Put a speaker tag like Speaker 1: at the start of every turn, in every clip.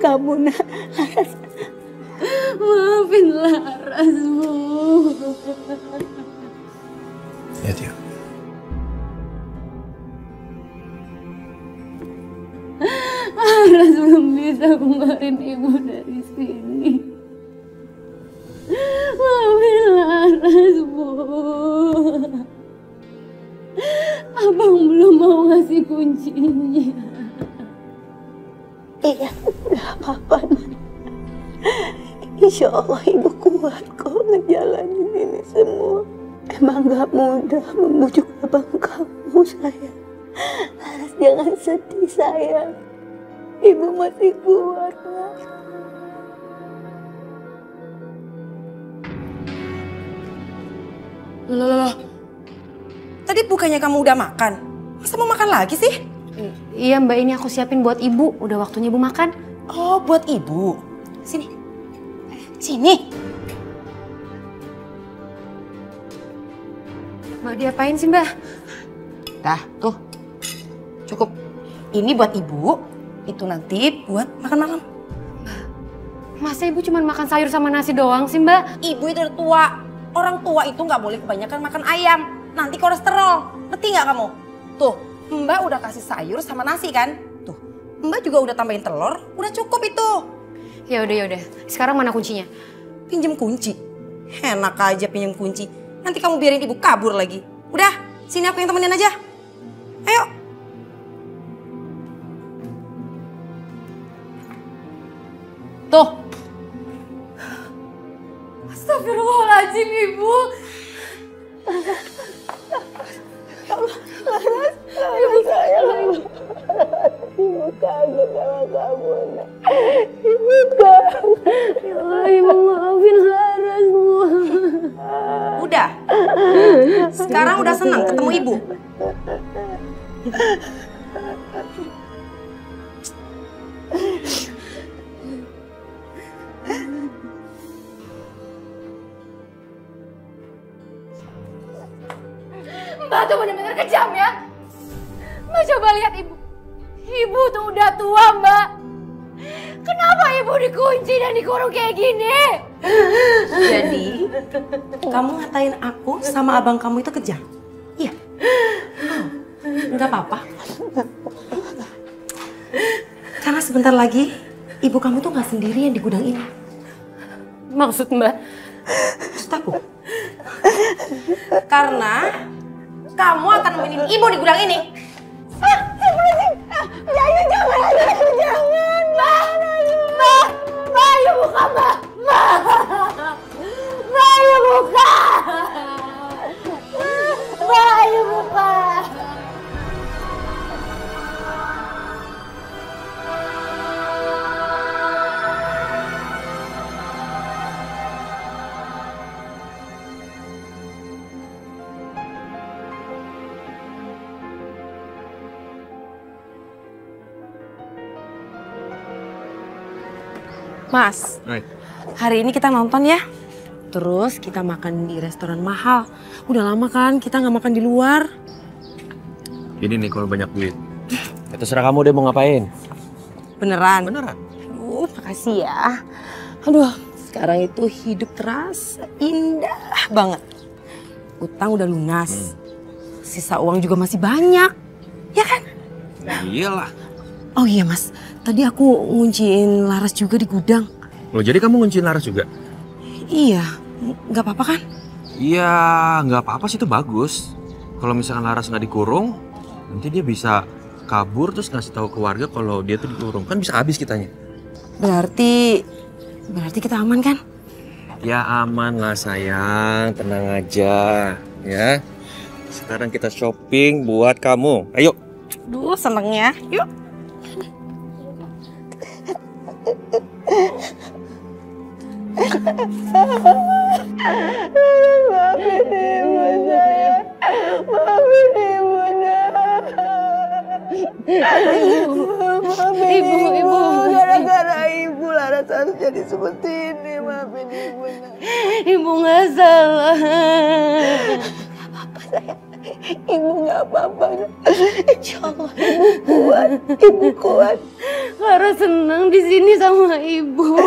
Speaker 1: kamu, nak. Laras.
Speaker 2: Maafin Laras, Bu.
Speaker 3: Ya, Tio.
Speaker 2: Laras belum bisa keluarin ibu dari sini. Maafin Laras, Bu. Abang belum mau ngasih kuncinya.
Speaker 1: Iya, gak apa-apa, nak. Insya Allah ibu kuat kok ngejalanin ini semua. Emang gak mudah membujuk abang kamu, sayang. Laras, jangan sedih, sayang. Ibu masih kuat, nak.
Speaker 4: Loh. Tadi bukannya kamu udah makan? Masa mau makan lagi sih?
Speaker 2: Iya Mbak, ini aku siapin buat ibu. Udah waktunya ibu makan.
Speaker 4: Oh, buat ibu. Sini. Sini.
Speaker 2: Mbak diapain sih Mbak?
Speaker 4: Dah, tuh. Cukup. Ini buat ibu. Itu nanti buat makan malam.
Speaker 2: Masa ibu cuma makan sayur sama nasi doang sih Mbak?
Speaker 4: Ibu itu udah tua. Orang tua itu nggak boleh kebanyakan makan ayam. Nanti kolesterol. Ngerti nggak kamu? Tuh, Mbak udah kasih sayur sama nasi kan? Tuh, Mbak juga udah tambahin telur. Udah cukup itu.
Speaker 2: Ya udah. Sekarang mana kuncinya?
Speaker 4: Pinjem kunci. Enak aja pinjem kunci. Nanti kamu biarin ibu kabur lagi. Udah, sini aku yang temenin aja. Ayo. Tuh.
Speaker 2: Astagfirullahaladzim Ibu.
Speaker 1: Laras, sayang. Ibu kangen sama kamu, nak. Ibu kangen.
Speaker 2: Ya Allah, Ibu maafin Laras, Bu.
Speaker 4: Udah. Sekarang udah senang ketemu ibu.
Speaker 2: Mbak tuh bener-bener kejam ya. Mbak coba lihat ibu. Ibu tuh udah tua Mbak. Kenapa ibu dikunci dan dikurung kayak gini?
Speaker 4: Jadi, kamu ngatain aku sama abang kamu itu kejam? Iya. Enggak apa-apa. Karena sebentar lagi, ibu kamu tuh nggak sendirian di gudang ini.
Speaker 2: Maksud Mbak?
Speaker 4: Maksud aku? Karena kamu akan nemenin ibu di gudang ini.
Speaker 2: Jangan, Mbak. Mbak, ayo buka, Mbak. Mbak, ayo buka. Mbak, ayo buka.
Speaker 4: Mas, hari ini kita nonton ya. Terus kita makan di restoran mahal. Udah lama kan kita nggak makan di luar.
Speaker 3: Ini nih kalau banyak duit. Ya terserah kamu deh mau ngapain.
Speaker 4: Beneran?
Speaker 3: Beneran.
Speaker 4: Aduh, makasih ya. Aduh, sekarang itu hidup terasa indah banget. Utang udah lunas. Sisa uang juga masih banyak. Ya kan?
Speaker 3: Iyalah.
Speaker 4: Oh iya mas, tadi aku ngunciin Laras juga di gudang.
Speaker 3: Loh jadi kamu ngunciin Laras juga?
Speaker 4: Iya, nggak apa-apa kan?
Speaker 3: Iya, nggak apa-apa sih, itu bagus. Kalau misalkan Laras nggak dikurung, nanti dia bisa kabur terus ngasih tahu ke warga kalau dia tuh dikurung. Kan bisa habis kitanya.
Speaker 4: Berarti kita aman kan?
Speaker 3: Ya aman lah sayang, tenang aja ya. Sekarang kita shopping buat kamu. Ayo.
Speaker 4: Duh, senengnya. Yuk.
Speaker 1: Maafin ibu saya. Maafin ibu, nak.
Speaker 2: Ibu.
Speaker 1: Gara-gara ibu Laras harus jadi seperti ini. Maafin ibu, nak.
Speaker 2: Ibu nggak salah.
Speaker 1: Gak apa-apa, sayang. Ibu gak apa-apa. Insya Allah ibu kuat. Ibu kuat.
Speaker 2: Lara senang di sini sama ibu.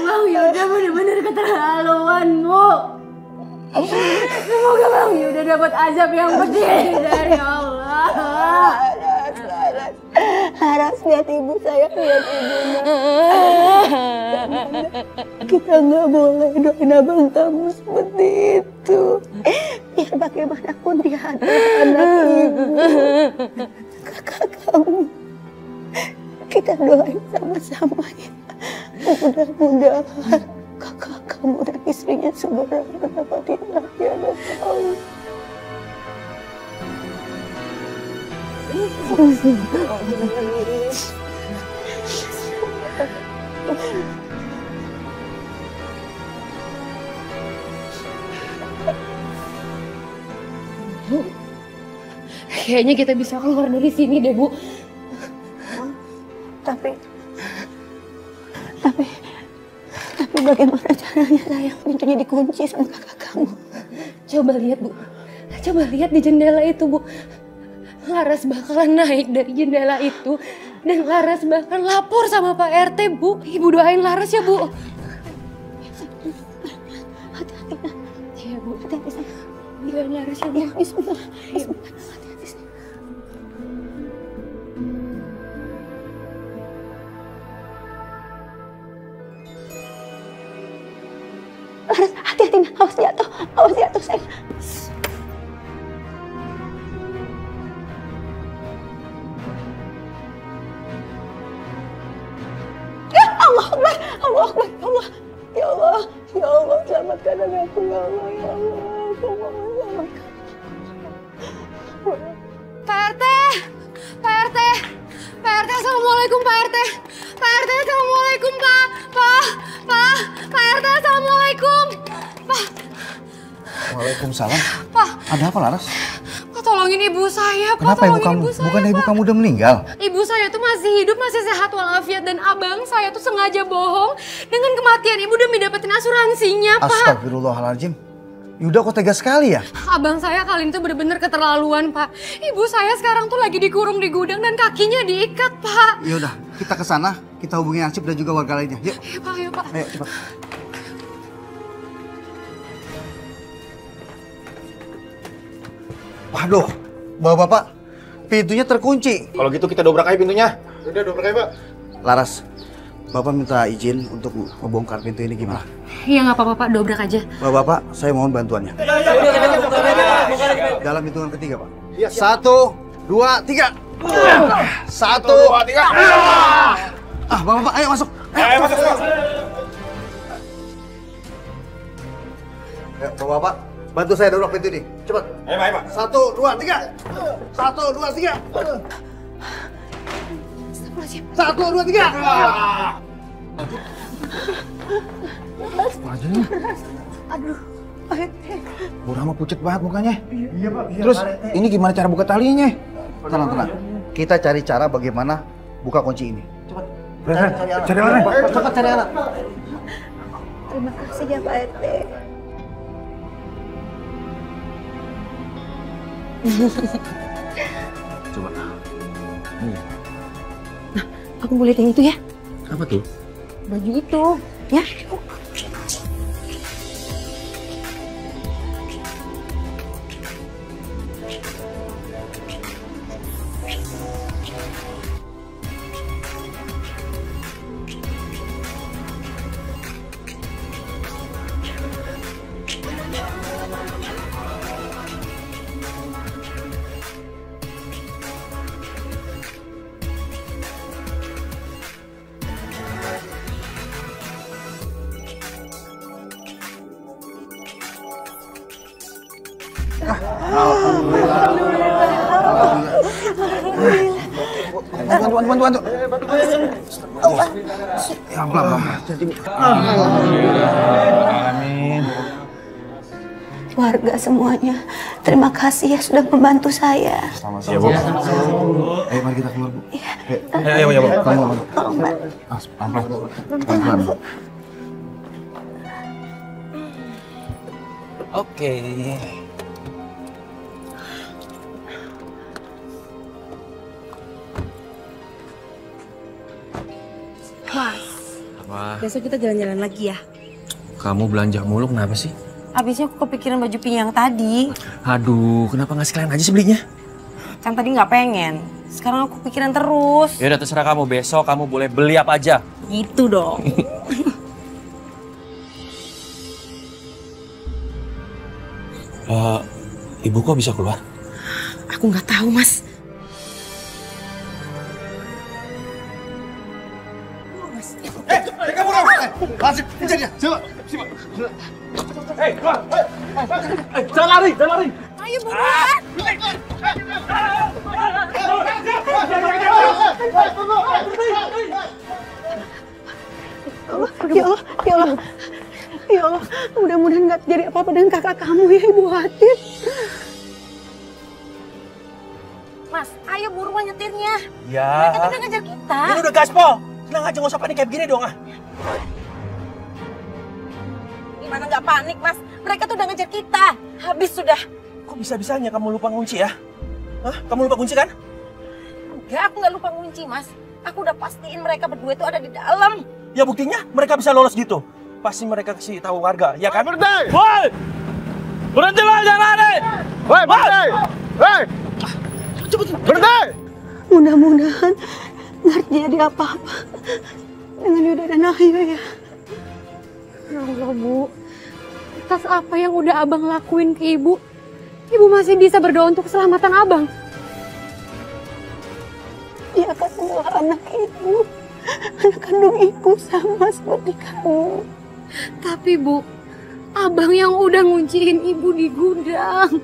Speaker 2: Bang Yuda benar-benar keterlaluan, Bu. Semoga Bang Yuda dapat azab yang pedih dari Allah.
Speaker 1: Laras, lihat ibu, sayang, lihat ibunya. Kita nggak boleh doain abang kamu seperti itu. Biar bagaimanapun dia adalah anak ibu, kakak kamu. Kita doain sama-sama ya. Mudah-mudahan kakak kamu dan istrinya segera mendapati lahir dan tahu.
Speaker 2: Kayaknya kita bisa keluar dari sini deh, Bu.
Speaker 1: Tapi bagaimana caranya, sayang? Pintunya dikunci sama kakak kamu.
Speaker 2: Coba lihat, Bu. Coba lihat di jendela itu, Bu. Laras bakalan naik dari jendela itu dan Laras bakal lapor sama Pak RT, Bu. Ibu doain Laras ya, Bu.
Speaker 1: Hati-hati, nah.
Speaker 2: Iya, Bu.
Speaker 1: Hati-hati, sayang.
Speaker 2: Doain Laras ya, Bu.
Speaker 1: Bismillah. Bismillah. Hati-hati, sayang. Laras, hati-hati, nah. Awas jatuh, sayang. Allah Akbar, ya Allah, selamatkan anakku, ya Allah, aku mohon selamatkan.
Speaker 2: Pak RT, assalamualaikum Pak RT. Pak RT, assalamualaikum Pak. Pak RT, assalamualaikum. Pak.
Speaker 5: Waalaikumsalam.
Speaker 2: Pak.
Speaker 5: Ada apa, Laras?
Speaker 2: Pak, tolongin ibu saya, Pak.
Speaker 5: Kenapa ibu kamu? Bukan ibu kamu udah meninggal?
Speaker 2: Ibu saya tuh masih hidup, masih sehat walafiat, dan abang saya tuh sengaja bohong dengan kematian ibu demi dapetin asuransinya, Pak.
Speaker 5: Astagfirullahaladzim. Yuda kok tega sekali ya?
Speaker 2: Abang saya kali ini tuh bener-bener keterlaluan, Pak. Ibu saya sekarang tuh lagi dikurung di gudang dan kakinya diikat, Pak.
Speaker 5: Yaudah, kita ke sana, kita hubungi Ansip dan juga warga lainnya. Yuk.
Speaker 2: Ayo, Pak, ayo, Pak.
Speaker 5: Ayo, cepat. Waduh, bapak-bapak, pintunya terkunci.
Speaker 6: Kalau gitu kita dobrak aja pintunya. Udah dobrak aja, Pak.
Speaker 5: Laras, bapak minta izin untuk membongkar pintu ini gimana?
Speaker 2: Iya, nggak apa-apa, Pak. Dobrak aja.
Speaker 5: Bapak-bapak, saya mohon bantuannya. Dalam hitungan ketiga, Pak.
Speaker 6: Iya,
Speaker 5: 1, 2, 3. 1,
Speaker 6: 2, 3.
Speaker 5: Bapak-bapak, ayo masuk.
Speaker 6: Ayo masuk.
Speaker 5: Ayo, bapak-bapak, bantu saya dobrak pintu ini. Cepat.
Speaker 6: Ayo, Pak.
Speaker 5: 1, 2, 3. 1, 2, 3. 1, 2, 3.
Speaker 6: Apa aja nih?
Speaker 1: Aduh, Pak RT.
Speaker 6: Bu Rahma pucet banget mukanya.
Speaker 5: Iya, Pak.
Speaker 6: Terus ini gimana cara buka talinya?
Speaker 5: Tenang, tenang. Kita cari cara bagaimana buka kunci ini. Cepat.
Speaker 6: Cari anak.
Speaker 5: Cepat cari anak.
Speaker 1: Terima kasih ya, Pak RT.
Speaker 3: Coba.
Speaker 1: Aku boleh lihat yang itu ya?
Speaker 3: Apa tuh?
Speaker 1: Baju itu, ya?
Speaker 6: Bantu. Ya, pelan. Amin.
Speaker 1: Warga semuanya, terima kasih ya sudah membantu saya.
Speaker 5: Sama-sama.
Speaker 3: Ya, Bu.
Speaker 5: Ayo, mari kita keluar, Bu.
Speaker 3: Ayo, Bu.
Speaker 5: Keluar.
Speaker 1: Tolong, Mbak.
Speaker 5: Pelan-pelan. Pelan-pelan.
Speaker 3: Oke.
Speaker 4: Mas,
Speaker 3: Apa?
Speaker 4: besok kita jalan-jalan lagi ya.
Speaker 3: Kamu belanja mulu kenapa sih?
Speaker 4: Abisnya aku kepikiran baju pink yang tadi.
Speaker 3: Aduh, kenapa nggak sekalian aja sih belinya?
Speaker 4: Kan tadi nggak pengen. Sekarang aku pikiran terus.
Speaker 3: Ya udah terserah kamu, besok kamu boleh beli apa aja.
Speaker 4: Gitu dong.
Speaker 3: Ibu kok bisa keluar?
Speaker 4: Aku nggak tahu, Mas.
Speaker 5: Masih, kejar dia. Coba.
Speaker 6: Jangan lari, jangan lari.
Speaker 4: Ayo buruan.
Speaker 1: Ya Allah, ya Allah. Ya Allah, mudah-mudahan nggak terjadi apa-apa dengan kakak kamu ya, Ibu khawatir.
Speaker 4: Mas, ayo buruan nyetirnya.
Speaker 3: Ya.
Speaker 4: Mereka tuh udah ngejar kita.
Speaker 3: Ini udah gaspol. Tenang aja, nggak usah panik kayak begini dong ah.
Speaker 4: Gimana nggak panik, Mas? Mereka tuh udah ngejar kita. Habis sudah.
Speaker 3: Kok bisa-bisanya kamu lupa kunci ya? Hah? Kamu lupa kunci kan?
Speaker 4: Enggak, aku nggak lupa kunci, Mas. Aku udah pastiin mereka berdua itu ada di dalam.
Speaker 3: Ya buktinya mereka bisa lolos gitu. Pasti mereka kasih tahu warga, ya kan?
Speaker 6: Berhenti! Woi! Berhenti lah, jangan lari! Woi, berhenti! Woi! Berhenti!
Speaker 1: Mudah-mudahan nggak terjadi apa-apa dengan Yuda dan Ayu ya.
Speaker 2: Ya Allah, Bu. Atas apa yang udah Abang lakuin ke Ibu, Ibu masih bisa berdoa untuk keselamatan Abang.
Speaker 1: Dia akan adalah anak ibu, anak kandung ibu sama seperti kamu.
Speaker 2: Tapi Bu, Abang yang udah ngunciin Ibu di gudang.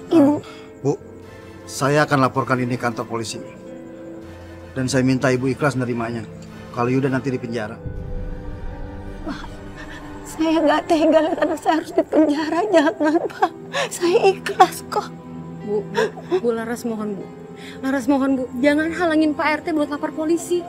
Speaker 1: Ibu,
Speaker 5: Bu, saya akan laporkan ini ke kantor polisi. Dan saya minta Ibu ikhlas menerimanya. Kalau Yuda nanti di penjara.
Speaker 1: saya nggak tega lihat anak saya harus di penjara. Jangan, Pak. Saya ikhlas kok.
Speaker 2: Bu Laras mohon, Bu. Laras mohon, Bu. Jangan halangin Pak RT buat lapor polisi.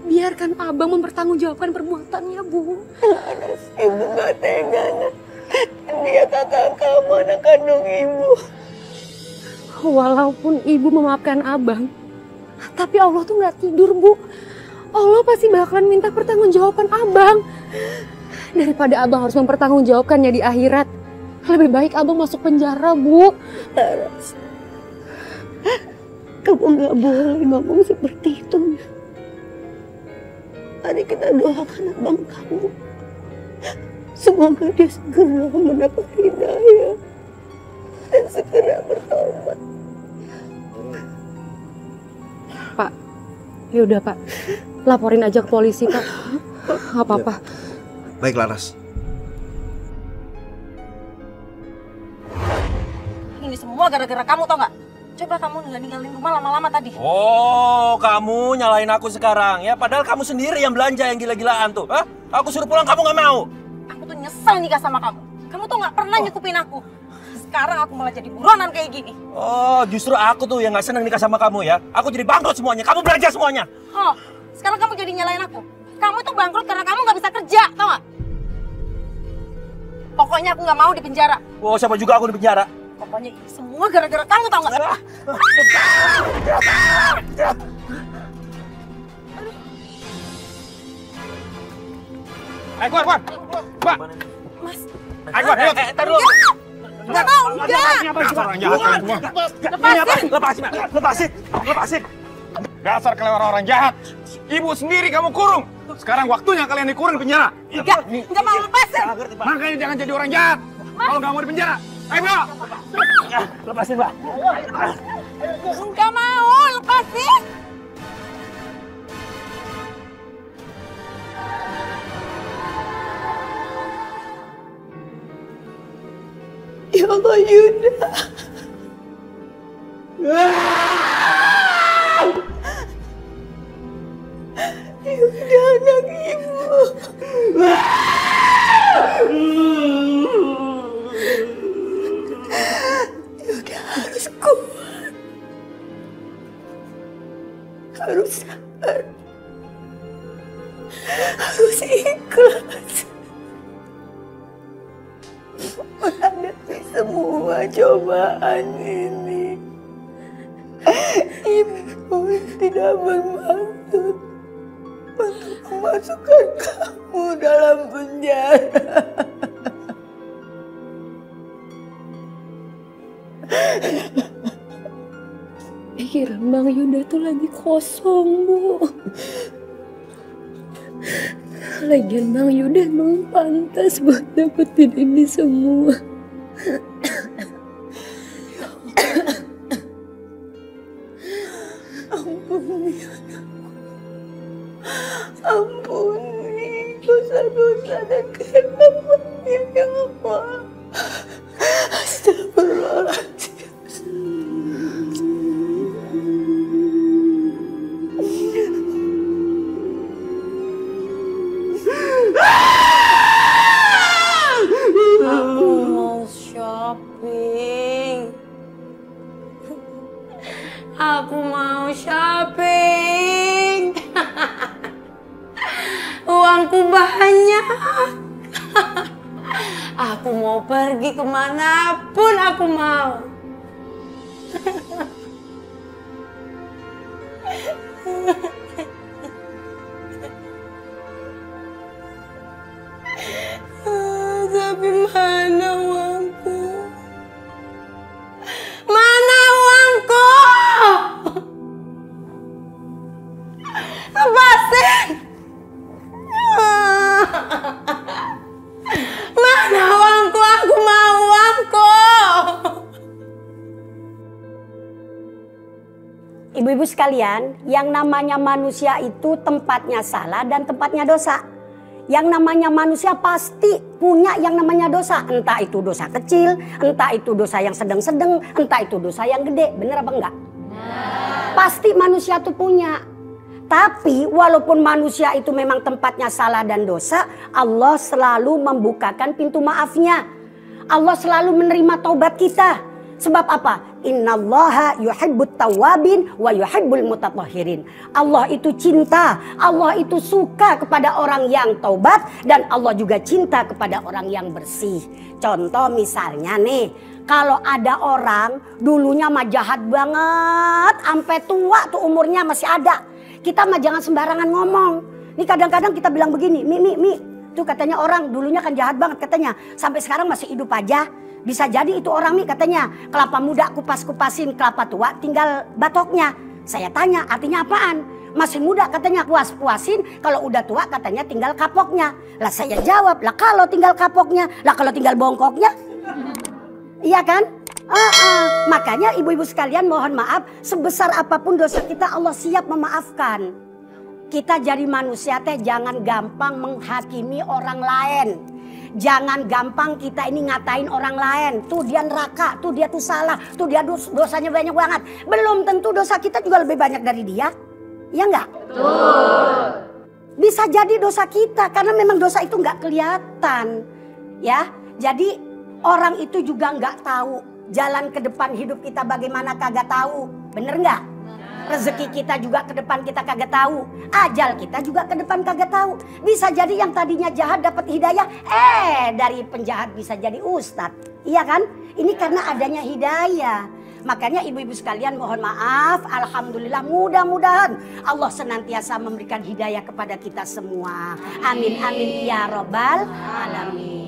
Speaker 2: Biarkan Abang mempertanggungjawabkan perbuatannya, Bu.
Speaker 1: Laras, Ibu nggak tega. Dia kakak kamu, anak kandung Ibu.
Speaker 2: Walaupun Ibu memaafkan Abang, tapi Allah tuh nggak tidur, Bu. Allah pasti bakalan minta pertanggungjawaban Abang. Daripada Abang harus mempertanggungjawabkannya di akhirat, lebih baik Abang masuk penjara, Bu.
Speaker 1: Laras, kamu nggak boleh ngomong seperti itu. Mari kita doakan abang kamu. Semoga dia segera mendapat hidayah dan segera bertobat.
Speaker 2: Pak, yaudah Pak, laporin aja ke polisi Pak. Gak apa-apa.
Speaker 5: Baik, Laras.
Speaker 4: Ini semua gara-gara kamu, tau nggak? Coba kamu ninggalin rumah lama-lama tadi.
Speaker 3: Oh, kamu nyalain aku sekarang ya? Padahal kamu sendiri yang belanja yang gila-gilaan tuh. Hah? Aku suruh pulang, kamu nggak mau.
Speaker 4: Aku tuh nyesel nikah sama kamu. Kamu tuh nggak pernah nyukupin aku. Sekarang aku malah jadi buronan kayak gini.
Speaker 3: Oh, justru aku tuh yang nggak seneng nikah sama kamu ya. Aku jadi bangkrut semuanya. Kamu belanja semuanya.
Speaker 4: Oh, sekarang kamu jadi nyalain aku. Kamu tuh bangkrut karena kamu nggak bisa kerja, tau nggak? Pokoknya aku nggak mau di penjara.
Speaker 3: Oh, siapa juga aku di penjara.
Speaker 4: Pokoknya ini semua gara-gara kamu, tau nggak?
Speaker 6: Ayo, keluar, keluar! Mbak!
Speaker 4: Mas,
Speaker 6: Ayo, keluar, ayo!
Speaker 3: Ntar dulu.
Speaker 4: nggak mau, enggak.
Speaker 6: Dasar orang jahat kalian semua.
Speaker 3: Lepasin, lepasin, lepasin.
Speaker 6: Dasar kalian orang jahat. Ibu sendiri kamu kurung. Sekarang waktunya kalian dikurung di penjara.
Speaker 4: Nggak mau lepasin.
Speaker 6: Makanya jangan jadi orang jahat. Kalau nggak mau di penjara. Ayo, Mbak!
Speaker 3: Lepasin, Pak.
Speaker 4: Nggak mau, lepasin.
Speaker 1: Ya Allah, Yuda. Yuda, anak ibu. Yuda harus kuat. Harus sabar. Harus ikhlas. menghadapi semua cobaan ini. Ibu tidak bermaksud untuk memasukkan kamu dalam penjara.
Speaker 2: Pikiran Bang Yuda tuh lagi kosong, Bu. Lagian Bang Yuda emang pantas buat dapetin ini semua.
Speaker 1: Ampuni anakku. Ampuni dosa-dosa dan kesalahannya ya Allah. Astagfirullahaladzim.
Speaker 4: Aku mau shopping. Aku mau shopping. Uangku banyak. Aku mau pergi kemanapun aku mau. Tapi mana uangku? Mana uangku? Lepasin! Mana uangku? Aku mau uangku!
Speaker 7: Ibu-ibu sekalian, yang namanya manusia itu tempatnya salah dan tempatnya dosa. Yang namanya manusia pasti punya yang namanya dosa. Entah itu dosa kecil, entah itu dosa yang sedang-sedang, entah itu dosa yang gede. Bener apa enggak? Pasti manusia tuh punya. Tapi walaupun manusia itu memang tempatnya salah dan dosa, Allah selalu membukakan pintu maafnya. Allah selalu menerima taubat kita. Sebab apa? Innallaha yuhibbut tawwabin wa yuhibbul mutatahhirin. Allah itu cinta, Allah itu suka kepada orang yang taubat dan Allah juga cinta kepada orang yang bersih. Contoh misalnya nih, kalau ada orang dulunya mah jahat banget, sampai tua tuh umurnya masih ada. Kita mah jangan sembarangan ngomong. Nih kadang-kadang kita bilang begini, Mi. Tuh katanya orang dulunya kan jahat banget katanya, sampai sekarang masih hidup aja. Bisa jadi itu orang nih katanya kelapa muda kupas-kupasin, kelapa tua tinggal batoknya. Saya tanya artinya apaan? Masih muda katanya puas-puasin, kalau udah tua katanya tinggal kapoknya. Lah saya jawab, lah kalau tinggal kapoknya, lah kalau tinggal bongkoknya. Iya kan? Makanya ibu-ibu sekalian mohon maaf, sebesar apapun dosa kita Allah siap memaafkan. Kita jadi manusia teh jangan gampang menghakimi orang lain. Jangan gampang kita ini ngatain orang lain. Tuh dia neraka, tuh dia tuh salah, tuh dia dosanya banyak banget. Belum tentu dosa kita juga lebih banyak dari dia. Iya enggak? Betul. Bisa jadi dosa kita karena memang dosa itu nggak kelihatan. Ya, jadi orang itu juga nggak tahu jalan ke depan hidup kita bagaimana kagak tahu. Bener nggak? Rezeki kita juga ke depan kita kagak tahu. Ajal kita juga ke depan kagak tahu. Bisa jadi yang tadinya jahat dapat hidayah. Dari penjahat bisa jadi ustadz. Iya kan? Ini karena adanya hidayah. Makanya ibu-ibu sekalian mohon maaf. Alhamdulillah mudah-mudahan Allah senantiasa memberikan hidayah kepada kita semua. Amin amin ya robbal alamin.